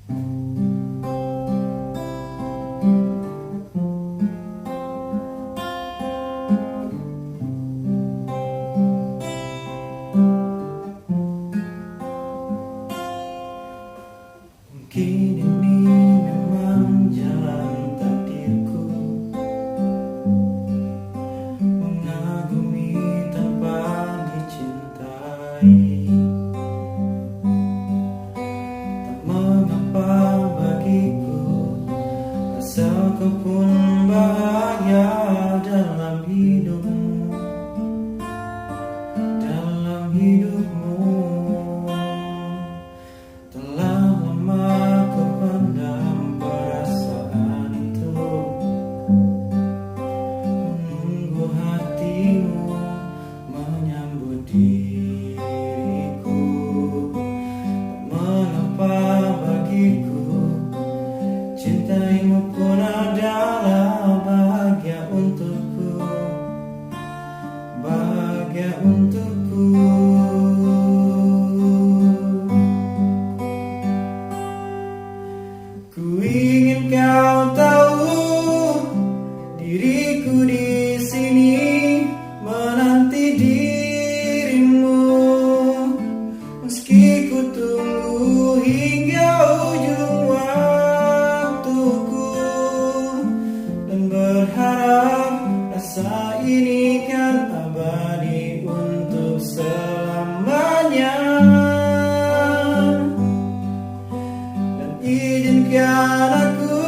Mungkin ini memang jalan takdirku, mengagumi tanpa dicintai. Tak mengapa bagiku, asal kau pun bahagia dalam hidupmu, dalam hidupmu. Telah lama ku pendam perasaan itu, menunggu hatimu menyambut diriku. Tak mengapa bagiku, cintaimu pun adalah bahagia untukku, bahagia untukku. Ku ingin kau tahu, diriku di sini menanti dirimu, meski ku tunggu hingga ujung waktuku, dan berharap rasa ini kan abadi untuk selamanya. Izinkan aku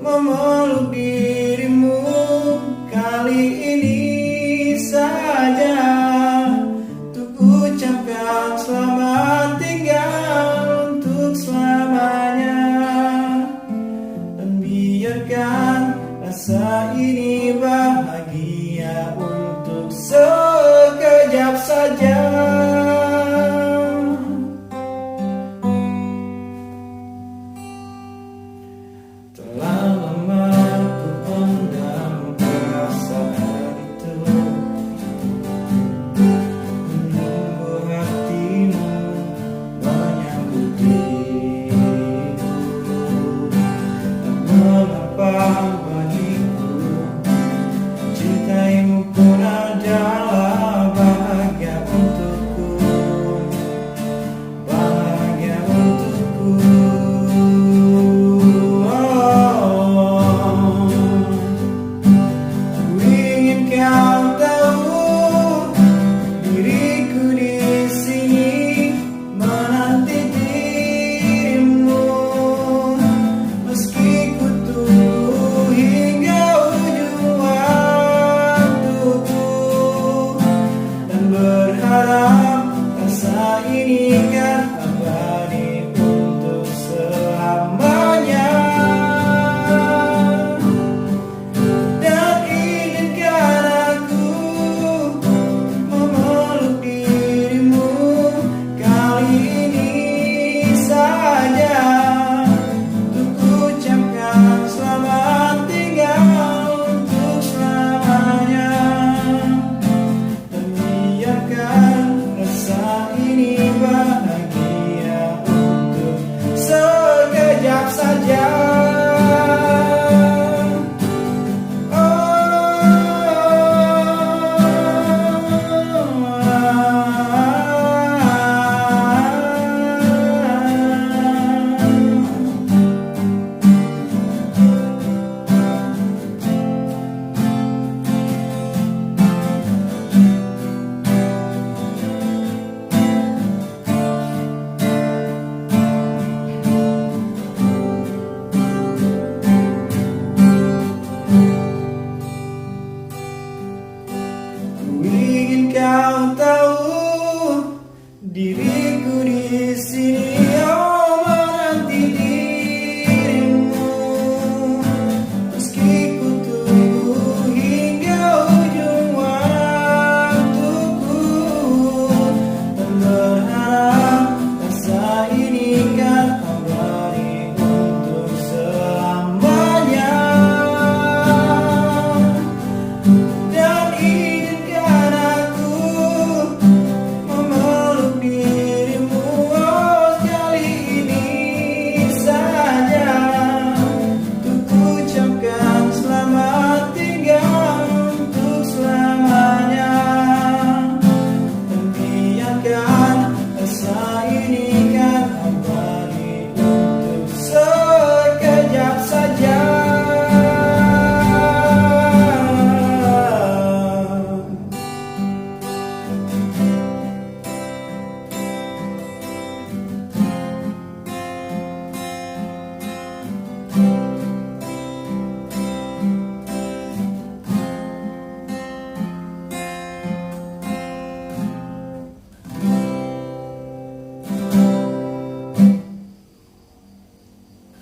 memeluk dirimu kali ini saja, untuk ucapkan selamat tinggal untuk selamanya, dan biarkan rasa ini bahagia untuk sekejap saja. Telah lama ku pendam perasaan itu, menunggu hatimu menyambut diriku. Tak mengapa bagiku, cintaimu pun adalah bahagia untukku, bahagia untukku. Kau tahu, diriku di sini menanti dirimu, meski ku tunggu hingga ujung waktuku, dan berharap rasa ini kan abadi untuk selamanya. Kau tahu, diriku di sini